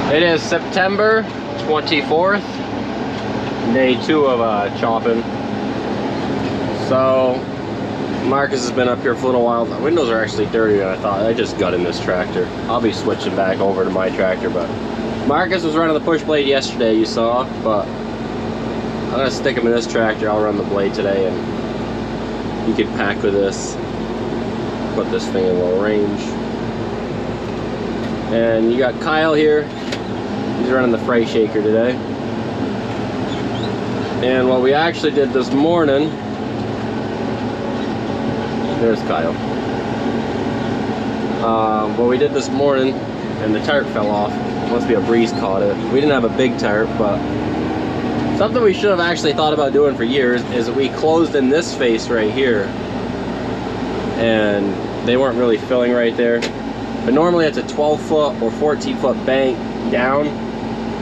It is September 24th, day 2 of chopping. So Marcus has been up here for a little while. The windows are actually dirtier than I thought. I just got in this tractor. I'll be switching back over to my tractor, but Marcus was running the push blade yesterday, you saw, but I'm gonna stick him in this tractor. I'll run the blade today, and he could pack with this. Put this thing in low range. And you got Kyle here. He's running the fray shaker today. And what we actually did this morning, there's Kyle. What we did this morning, and the tarp fell off. Must be a breeze caught it. We didn't have a big tarp, but something we should have actually thought about doing for years is we closed in this face right here, and they weren't really filling right there. But normally it's a 12-foot or 14-foot bank down.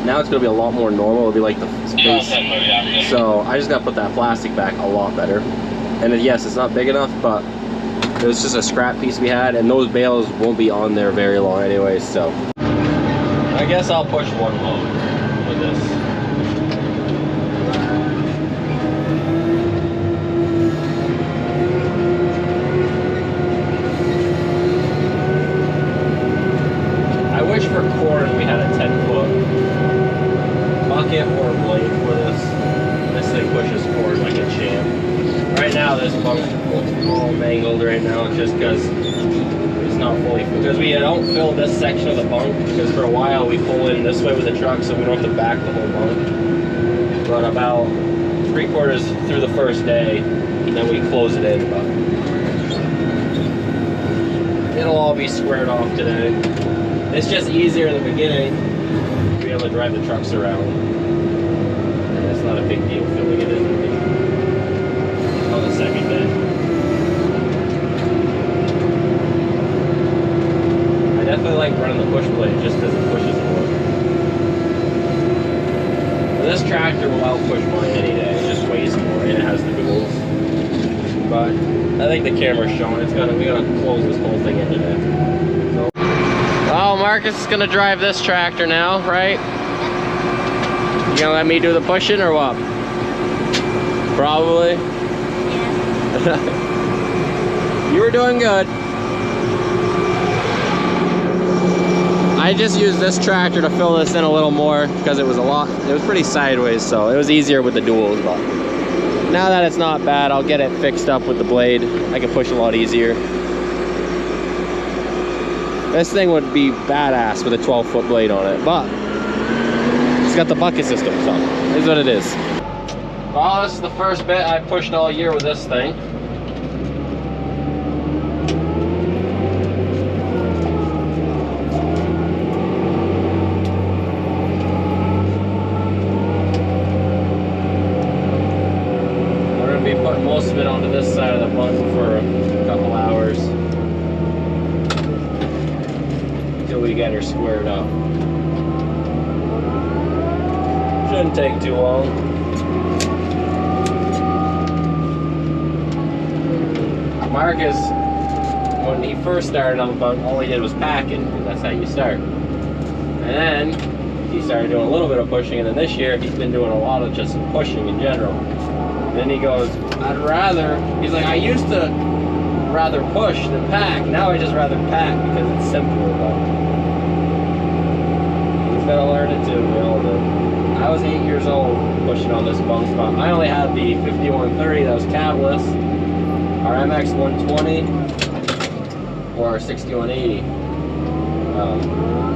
Now it's going to be a lot more normal. It'll be like the space. So I just got to put that plastic back a lot better. And then, yes, it's not big enough, but it was just a scrap piece we had, and those bales won't be on there very long anyway. So I guess I'll push one load with this. For corn, we had a 10-foot bucket or blade for this. This thing pushes corn like a champ. Right now, this bunk looks all mangled right now, just because it's not fully, because we don't fill this section of the bunk, because for a while we pull in this way with the truck, so we don't have to back the whole bunk. But about 3/4 through the first day, then we close it in. But it'll all be squared off today. It's just easier in the beginning to be able to drive the trucks around. And it's not a big deal filling it in on the second day. I definitely like running the push blade just because it pushes more. This tractor will outpush mine any day. It just weighs more and it has the duals. But I think the camera's showing. We gotta close this whole thing in today. Oh, Marcus is gonna drive this tractor now, right? You gonna let me do the pushing or what? Probably. Yeah. You were doing good. I just used this tractor to fill this in a little more because it was pretty sideways, so it was easier with the duals. But now that it's not bad, I'll get it fixed up with the blade. I can push a lot easier. This thing would be badass with a 12-foot blade on it, but it's got the bucket system, so it is what it is. Well, this is the first bit I pushed all year with this thing. We're going to be putting most of it onto this side of the bunk for a couple hours. We get her squared up. Shouldn't take too long. Marcus, when he first started on the bunk, all he did was packing, because that's how you start. And then he started doing a little bit of pushing, and then this year he's been doing a lot of just pushing in general. And then he goes, he's like, I used to rather push than pack. Now I just rather pack because it's simpler. But gotta learn it too, we all do. I was 8 years old pushing on this bunk spot. I only had the 5130 that was cabless, our MX 120, or our 6180.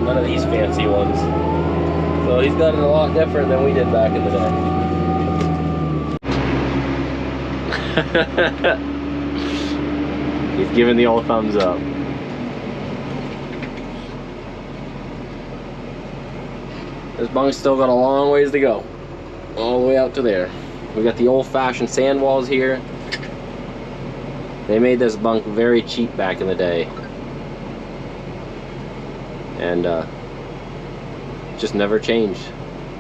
None of these fancy ones. So he's got it a lot different than we did back in the day. He's giving the old thumbs up. This bunk's still got a long ways to go. All the way out to there. We got the old-fashioned sand walls here. They made this bunk very cheap back in the day. And just never changed.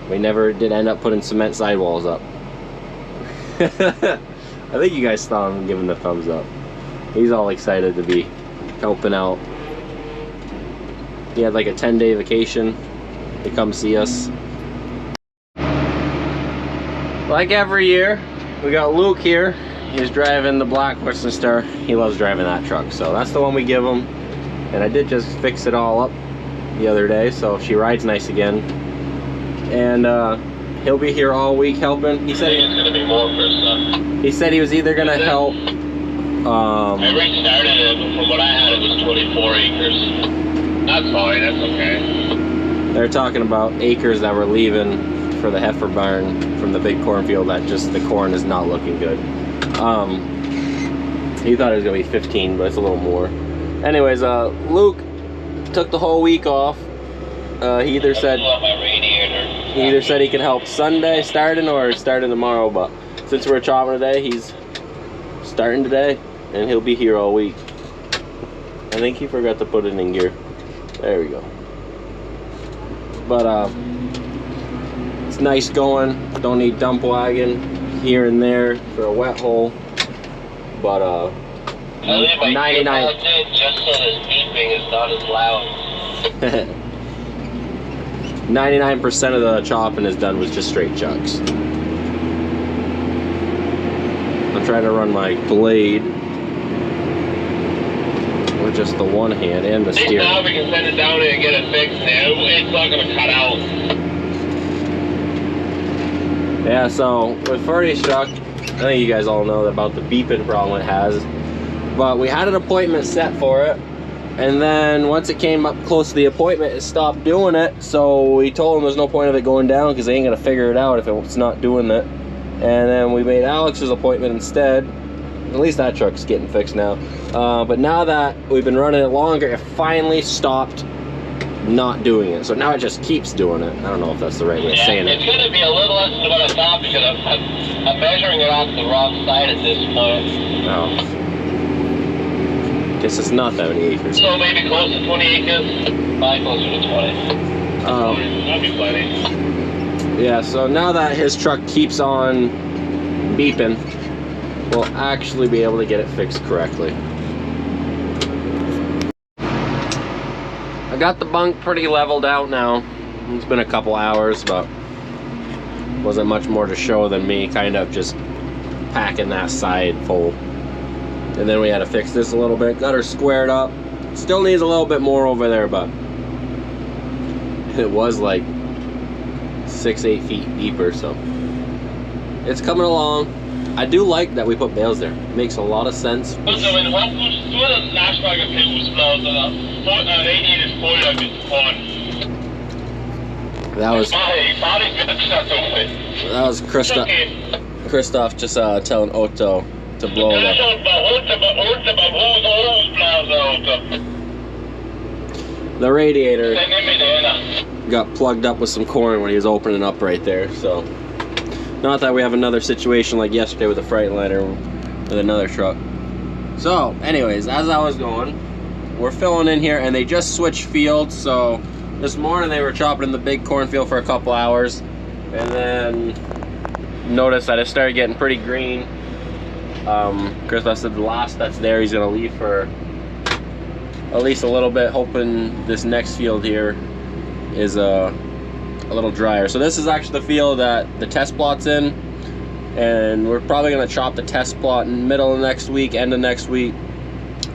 We never did end up putting cement sidewalls up. I think you guys saw him giving the thumbs up. He's all excited to be helping out. He had like a 10-day vacation to come see us. Like every year, we got Luke here. He's driving the black Western Star. He loves driving that truck, so that's the one we give him. And I did just fix it all up the other day, so she rides nice again. And he'll be here all week helping. He said it's gonna be more for stuff. He said he was either gonna help. I restarted it, but from what I had, it was 24 acres. That's fine. That's okay. They're talking about acres that were leaving for the heifer barn from the big cornfield. That just the corn is not looking good. He thought it was gonna be 15, but it's a little more. Anyways, Luke took the whole week off. He either said he can help Sunday starting or starting tomorrow, but since we're chopping today, he's starting today and he'll be here all week. I think he forgot to put it in gear. There we go. But it's nice going. Don't need dump wagon here and there for a wet hole, but 99 just so this beeping is not as loud. 99% of the chopping is done with just straight chucks. I'm trying to run my blade with just the one hand and the steer. Now we can send it down and get it fixed now. It's not going to cut out. Yeah, so with Ferdy's truck, I think you guys all know about the beeping problem it has. But we had an appointment set for it, and then once it came up close to the appointment, it stopped doing it. So we told them there's no point of it going down because they ain't gonna figure it out if it's not doing it. And then we made Alex's appointment instead. At least that truck's getting fixed now. But now that we've been running it longer, it finally stopped not doing it. So now it just keeps doing it. I don't know if that's the right way of saying it. It's going to be a little less than what I thought because I'm measuring it off the wrong side at this point. Oh. Guess it's not that many acres. So maybe close to 20 acres. Probably closer to 20. That'd be plenty. Yeah, so now that his truck keeps on beeping, we'll actually be able to get it fixed correctly. I got the bunk pretty leveled out now. It's been a couple hours, but wasn't much more to show than me kind of just packing that side full. And then we had to fix this a little bit, got her squared up. Still needs a little bit more over there, but it was like 6-8 feet deeper, so it's coming along. I do like that we put bales there. It makes a lot of sense. That was Christoph just telling Otto to blow it up. The radiator got plugged up with some corn when he was opening up right there, so not that we have another situation like yesterday with a Freightliner with another truck. So anyways, as I was going, we're filling in here and they just switched fields. So this morning they were chopping in the big cornfield for a couple hours, and then noticed that it started getting pretty green. Christoph said the last that's there he's gonna leave for at least a little bit, hoping this next field here is a little drier. So this is actually the field that the test plot's in, and we're probably gonna chop the test plot in the middle of next week, end of next week.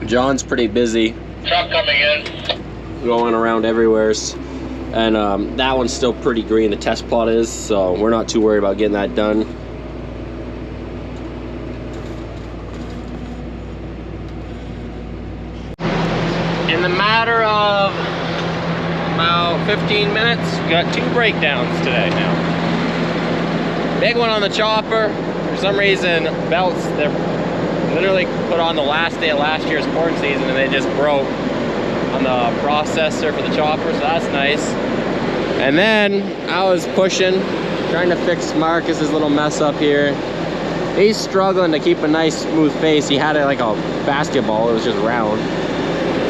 John's pretty busy. Truck coming in. Going around everywhere, and that one's still pretty green, the test plot is, so we're not too worried about getting that done. In the matter of about 15 minutes, we got 2 breakdowns today now. Big one on the chopper. For some reason, belts, they're literally put on the last day of last year's corn season and they just broke on the processor for the chopper, so that's nice. And then I was pushing, trying to fix Marcus's little mess up here. He's struggling to keep a nice smooth face. He had it like a basketball, it was just round.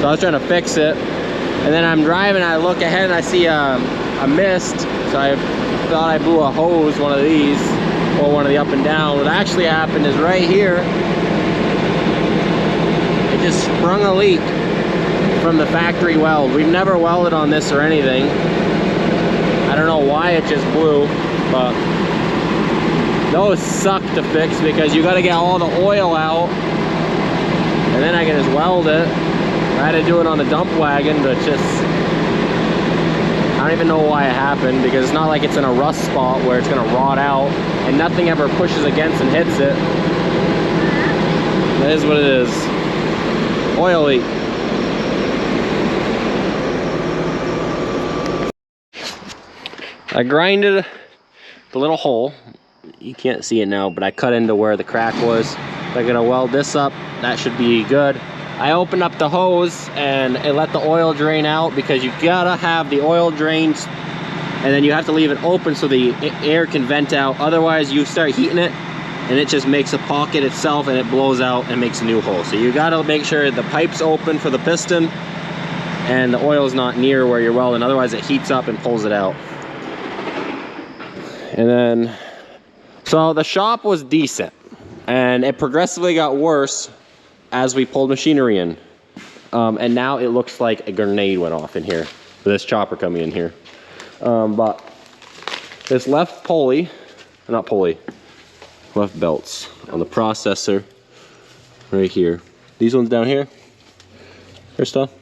So I was trying to fix it. And then I'm driving, I look ahead and I see a mist. So I thought I blew a hose, one of these, or one of the up and down. What actually happened is right here, it just sprung a leak from the factory weld. We've never welded on this or anything. it just blew, but those suck to fix because you got to get all the oil out, and then I can just weld it. I had to do it on the dump wagon, but just, I don't even know why it happened, because it's not like it's in a rust spot where it's gonna rot out and nothing ever pushes against and hits it. That is what it is. Oil leak. I grinded the little hole. You can't see it now, but I cut into where the crack was. I'm gonna weld this up. That should be good. I opened up the hose and it let the oil drain out, because you gotta have the oil drains and then you have to leave it open so the air can vent out. Otherwise you start heating it and it just makes a pocket itself and it blows out and makes a new hole. So you gotta make sure the pipe's open for the piston and the oil is not near where you're welding, otherwise it heats up and pulls it out. And then, so the shop was decent and it progressively got worse as we pulled machinery in. And now it looks like a grenade went off in here with this chopper coming in here. But this left pulley, not pulley, left belts on the processor right here. These ones down here, Christoph?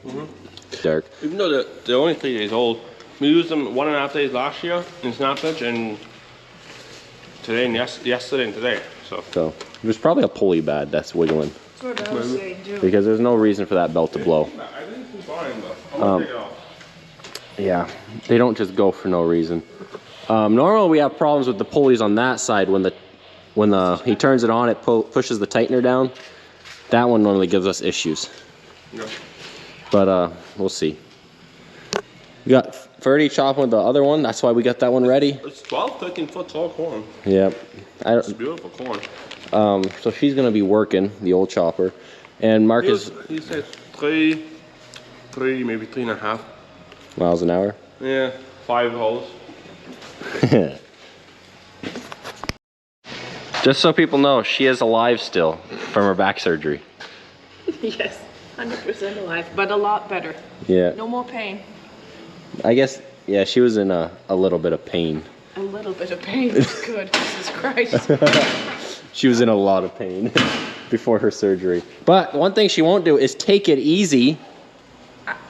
Dark. Even though they're only 3 days old, we used them 1.5 days last year in Snapstitch, and today and yesterday and today. So there's probably a pulley bad that's wiggling. That's what I was saying too. Because there's no reason for that belt to blow. I think it's fine, but I'm gonna take it off. Yeah, they don't just go for no reason. Normally we have problems with the pulleys on that side when he turns it on, it pushes the tightener down. That one normally gives us issues. Yeah. But we'll see. We got Ferdy chopping with the other one. That's why we got that one ready. It's 12, 13 foot tall corn. Yep. It's beautiful corn. So she's gonna be working the old chopper, and Mark is. He said three, maybe 3.5 miles an hour. Yeah, 5 holes. Just so people know, she is alive still from her back surgery. Yes, 100% alive, but a lot better. Yeah. No more pain. I guess, yeah, she was in a little bit of pain. A little bit of pain is good. Jesus Christ. She was in a lot of pain before her surgery. But one thing she won't do is take it easy.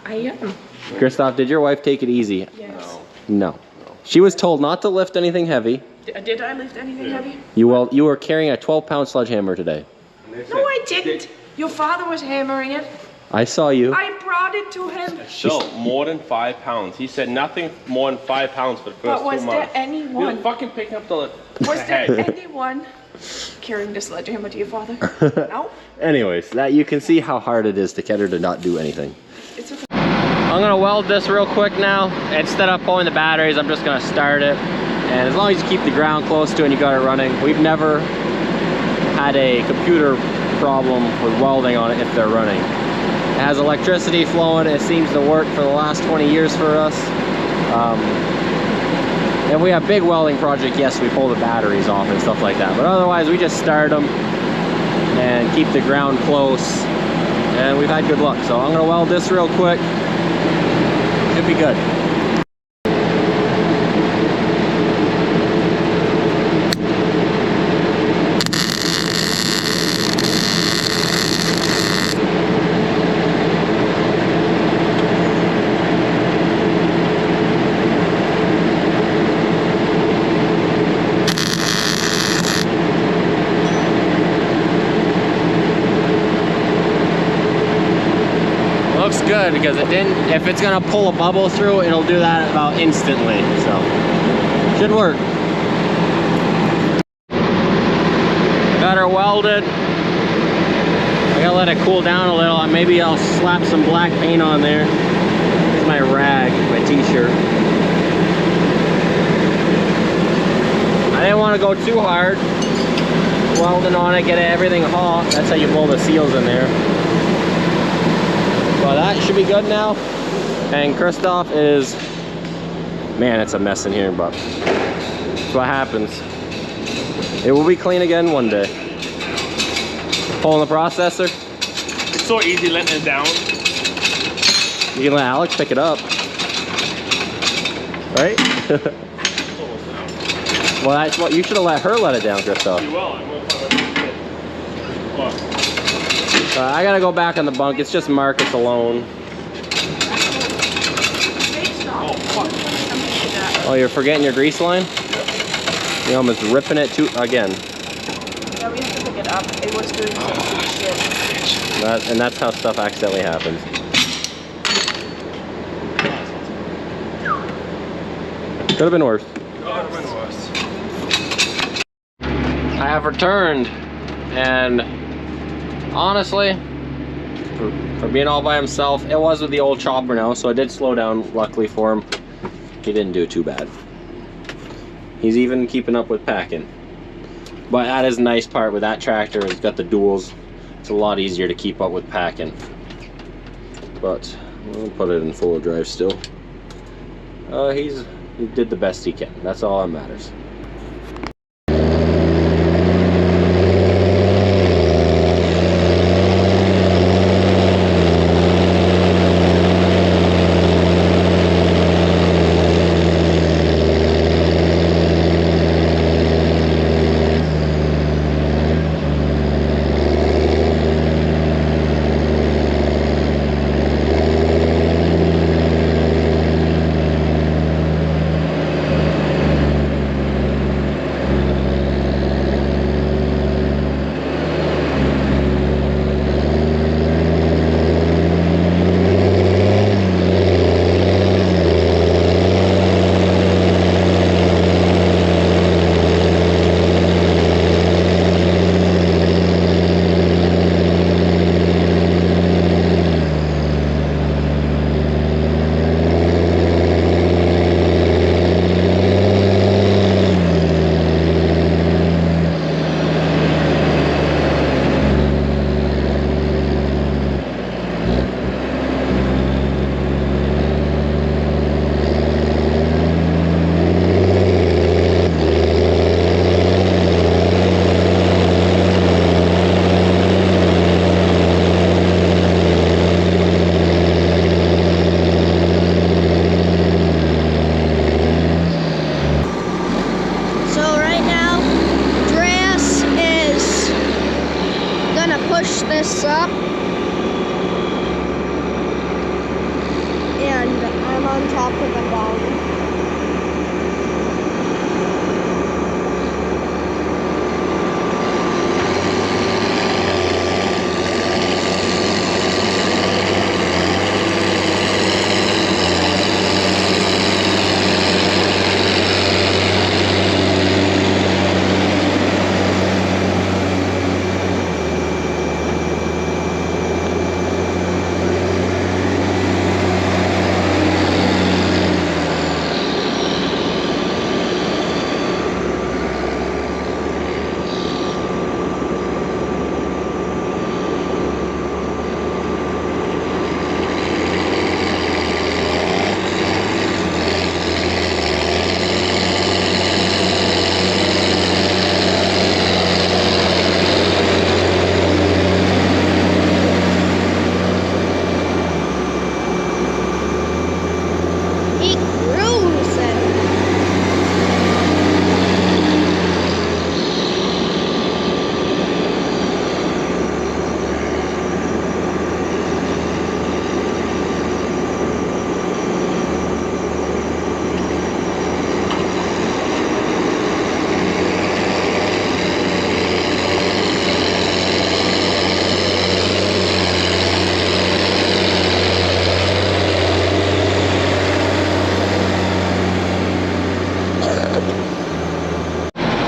I am. Christoph, did your wife take it easy? Yes. No. She was told not to lift anything heavy. Did I lift anything heavy? You were carrying a 12-pound sledgehammer today. No, I didn't. Your father was hammering it. I saw you. I brought it to him. So, more than 5 pounds. He said nothing more than 5 pounds for the first 2 months. But was there anyone? You're fucking picking up the Was head. there anyone carrying the sledgehammer to your father? No? Anyways, that you can see how hard it is to get her to not do anything. It's okay. I'm gonna weld this real quick now. Instead of pulling the batteries, I'm just gonna start it. And as long as you keep the ground close to it and you got it running, we've never had a computer problem with welding on it if they're running. It has electricity flowing. It seems to work for the last 20 years for us. If we have big welding project, yes, we pull the batteries off and stuff like that. But otherwise, we just start them and keep the ground close. And we've had good luck. So I'm gonna weld this real quick. Should be good. Looks good because it didn't, if it's gonna pull a bubble through, it'll do that about instantly, so should work. Got her welded. I gotta let it cool down a little, and maybe I'll slap some black paint on there. Here's my rag, my t-shirt. I didn't want to go too hard welding on it, get everything hot. That's how you blow the seals in there. Well, that should be good now. And Christoph is, man, it's a mess in here, but that's what happens. It will be clean again one day. Pulling the processor. It's so easy letting it down. You can let Alex pick it up. Right? So Well, that's what you should have let her let it down, Christoph. You will. I will probably let it. Look. I gotta go back on the bunk. It's just Marcus alone. Oh, fuck. Oh, you're forgetting your grease line? You almost ripping it too again. Yeah, we have to pick it up. It was doing some shit. And that's how stuff accidentally happens. Could have been worse. I have returned, and honestly, for being all by himself, it was with the old chopper now, so I did slow down, luckily for him. He didn't do too bad. He's even keeping up with packing. But that is a nice part with that tractor. It's got the duals. It's a lot easier to keep up with packing. But we'll put it in full drive still. He did the best he can. That's all that matters. push this up, and I'm on top of the bottom.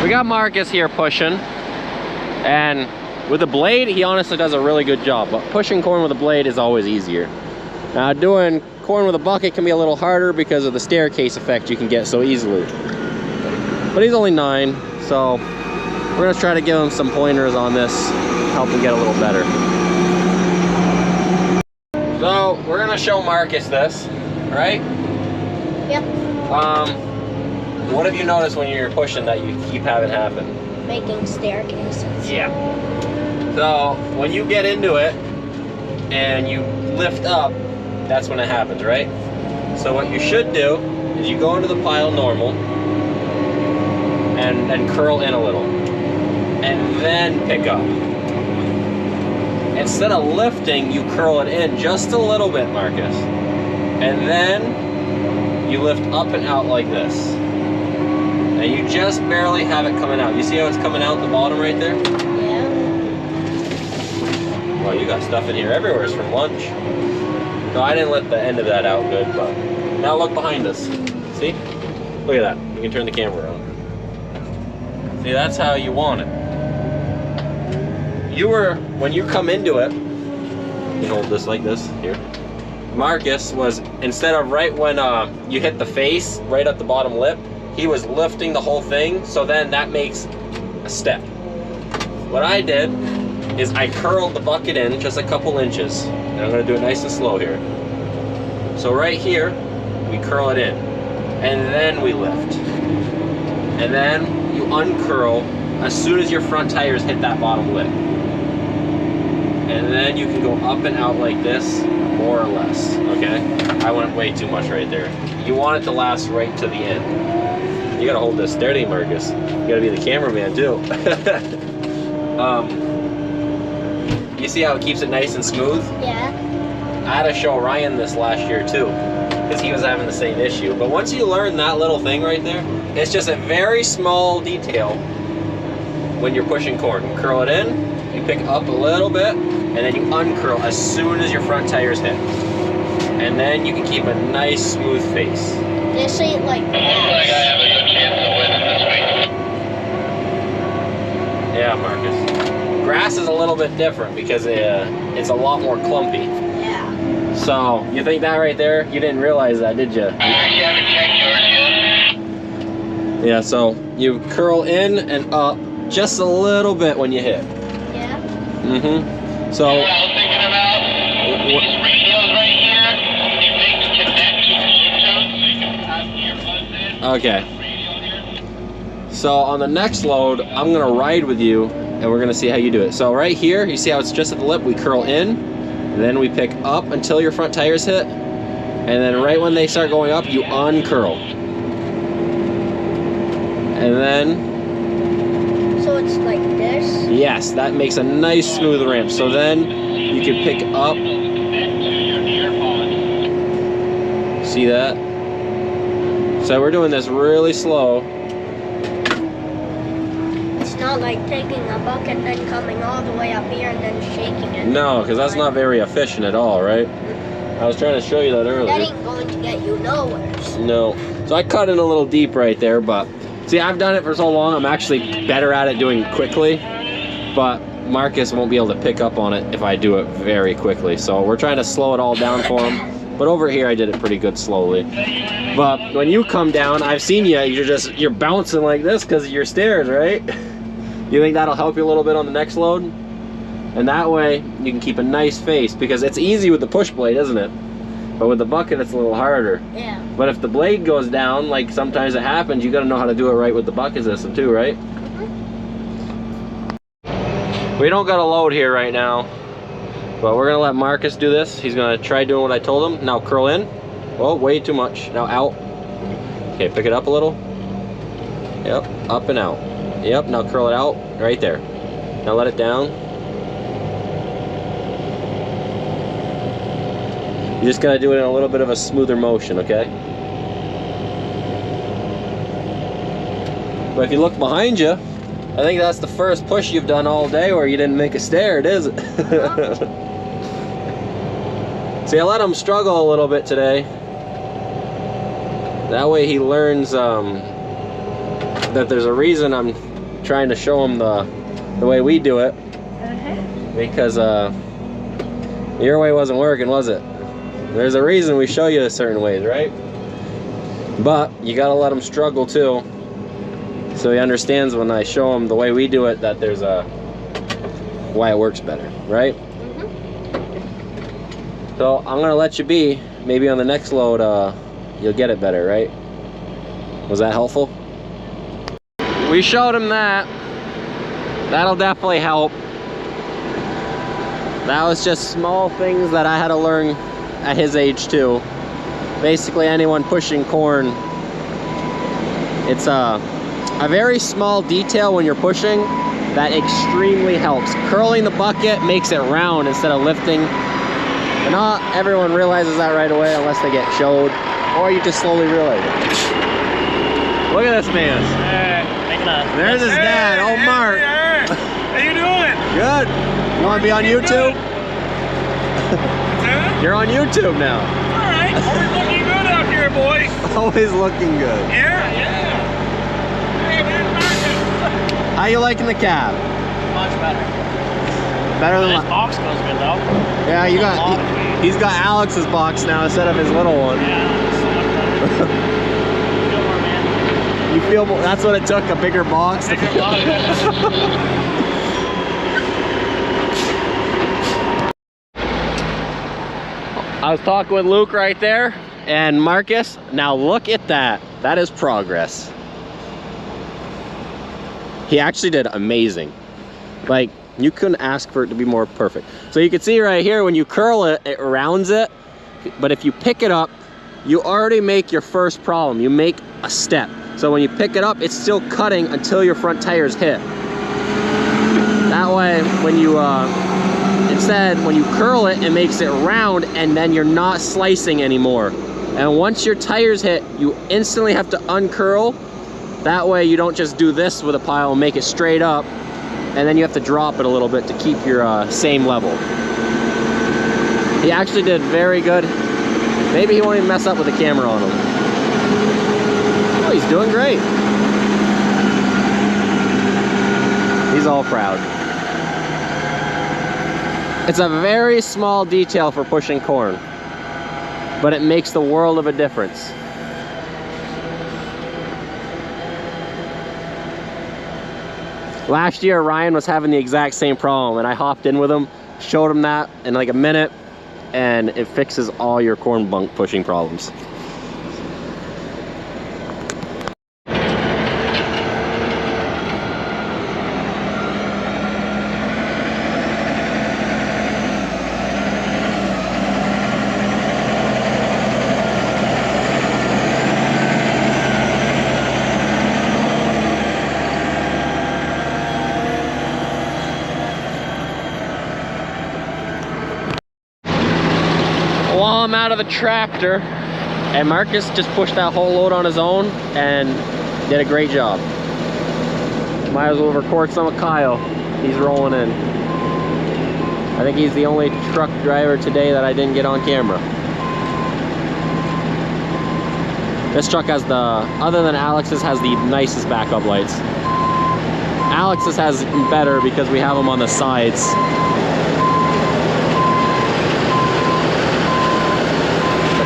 We got Marcus here pushing, and with a blade, he honestly does a really good job, but pushing corn with a blade is always easier. Now doing corn with a bucket can be a little harder because of the staircase effect you can get so easily. But he's only 9, so we're gonna try to give him some pointers on this, help him get a little better. So we're gonna show Marcus this, right? Yep. What have you noticed when you're pushing that you keep having happen? Making staircases. Yeah. So when you get into it and you lift up, that's when it happens, right? So what you should do is you go into the pile normal, and curl in a little. And then pick up. Instead of lifting, you curl it in just a little bit, Marcus. And then you lift up and out like this. And you just barely have it coming out. You see how it's coming out the bottom right there? Yeah. Well, you got stuff in here everywhere. It's from lunch. No, I didn't let the end of that out good, but now look behind us. See? Look at that. You can turn the camera around. See, that's how you want it. When you come into it, you hold this like this, here. Marcus was, instead of right when you hit the face, right at the bottom lip, he was lifting the whole thing, so then that makes a step. What I did is I curled the bucket in just a couple inches, and I'm gonna do it nice and slow here. So right here, we curl it in, and then we lift. And then you uncurl as soon as your front tires hit that bottom lip. And then you can go up and out like this, more or less, okay? I went way too much right there. You want it to last right to the end. You gotta hold this steady, Marcus. You gotta be the cameraman too. You see how it keeps it nice and smooth? Yeah. I had to show Ryan this last year too, because he was having the same issue. But once you learn that little thing right there, it's just a very small detail when you're pushing corn. You curl it in, you pick up a little bit, and then you uncurl as soon as your front tires hit. And then you can keep a nice smooth face. This ain't like It looks like I have a good chance of winning this week. Yeah, Marcus. Grass is a little bit different because it's a lot more clumpy. Yeah. So, you think that right there? You didn't realize that, did you? I actually haven't checked yours yet. Yeah, so you curl in and up just a little bit when you hit. Yeah. Mm-hmm. You So, know what I was thinking about? These radios right here, these things connect to Bluetooth so you can have earbuds in. okay. Radio here. So on the next load, I'm gonna ride with you and we're gonna see how you do it. So right here, you see how it's just at the lip, we curl in, and then we pick up until your front tires hit, and then right when they start going up, you uncurl. And then, So it's like this. yes, that makes a nice smooth ramp. So then you can pick up, Connect to your earpods. see that? So we're doing this really slow. It's not like taking a bucket then coming all the way up here and then shaking it. No, because that's not very efficient at all, right? I was trying to show you that That earlier. ain't going to get you nowhere. No. So I cut in a little deep right there, but see, I've done it for so long, I'm actually better at it doing it quickly, but Marcus won't be able to pick up on it if I do it very quickly. So we're trying to slow it all down for him. But over here, I did it pretty good slowly. But when you come down, I've seen you, you're bouncing like this because of your stairs, right? You think that'll help you a little bit on the next load? And that way, you can keep a nice face, because it's easy with the push blade, isn't it? But with the bucket, it's a little harder. Yeah. But if the blade goes down, like sometimes it happens, you gotta know how to do it right with the bucket system too, right? We don't got a load here right now, but we're gonna let Marcus do this. He's gonna try doing what I told him. Now curl in. Oh, way too much. Now out. Okay, pick it up a little. Yep, up and out. Yep, now curl it out, right there. Now let it down. You just gotta do it in a little bit of a smoother motion, okay? But if you look behind you, I think that's the first push you've done all day where you didn't make a stair, is it? See, I let him struggle a little bit today. That way he learns that there's a reason I'm trying to show him the way we do it. Because your way wasn't working, was it? There's a reason we show you certain ways, right? But you gotta let him struggle too, so he understands when I show him the way we do it that there's a why it works better, right? So I'm gonna let you be. Maybe on the next load, you'll get it better, right? Was that helpful? We showed him that. That'll definitely help. That was just small things that I had to learn at his age too. Basically anyone pushing corn, it's a very small detail when you're pushing that extremely helps. Curling the bucket makes it round instead of lifting. And not everyone realizes that right away unless they get showed, or you just slowly realize it. Look at this man. There's his dad, old Mark. How you doing? Good. You want to be on YouTube? You're on YouTube now. All right. Always looking good out here, boy. Always looking good. Yeah. Hey, man, Marcus. How you liking the cab? Much better. Better than This box goes good though. Yeah, he's got Alex's box now instead of his little one. Yeah, so much better. Feel more man. You feel more, that's what it took, a bigger box. Bigger box. I was talking with Luke right there, and Marcus, now look at that. That is progress. He actually did amazing. Like, you couldn't ask for it to be more perfect. So you can see right here, when you curl it, it rounds it. But if you pick it up, you already make your first problem. You make a step. So when you pick it up, it's still cutting until your front tires hit. That way, when you, instead, when you curl it, it makes it round, and then you're not slicing anymore. And once your tires hit, you instantly have to uncurl. That way you don't just do this with a pile and make it straight up, and then you have to drop it a little bit to keep your same level. He actually did very good. Maybe he won't even mess up with the camera on him. Oh, he's doing great. He's all proud. It's a very small detail for pushing corn, but it makes the world of a difference. Last year, Ryan was having the exact same problem, and I hopped in with him, showed him that in like a minute, and it fixes all your corn bunk pushing problems. While I'm out of the tractor, and Marcus just pushed that whole load on his own and did a great job. Might as well record some of Kyle. He's rolling in. I think he's the only truck driver today that I didn't get on camera. This truck has the, other than Alex's, has the nicest backup lights. Alex's has better because we have them on the sides.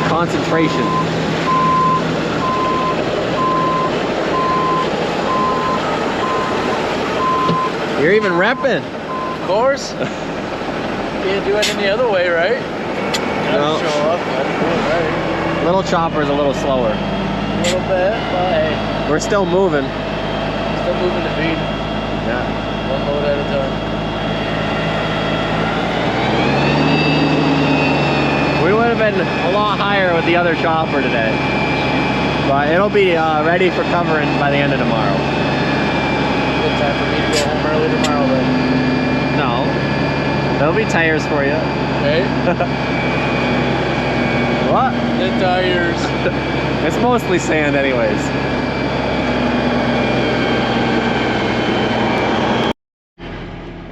Concentration. You're even repping. Of course. Can't do it any other way, right? No. Show up, gotta do it right. Little chopper's a little slower. A little bit, but hey, We're still moving. still moving the feed. Yeah. One load at a time. We would have been a lot higher with the other chopper today. But it'll be ready for covering by the end of tomorrow. Good time for me to go home early tomorrow then. No. There'll be tires for you. Okay? What? The tires. It's mostly sand anyways.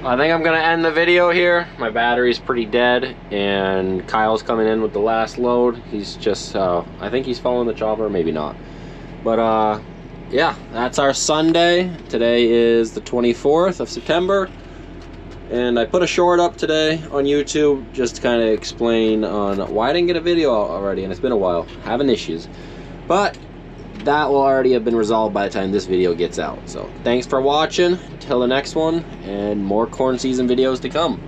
I think I'm gonna end the video here. My battery's pretty dead, and Kyle's coming in with the last load. He's just, I think he's following the chopper, maybe not. But yeah, that's our Sunday. Today is the 24th of September. And I put a short up today on YouTube just to kind of explain on why I didn't get a video out already, and it's been a while, having issues. But that will already have been resolved by the time this video gets out. So thanks for watching, until the next one, and more corn season videos to come.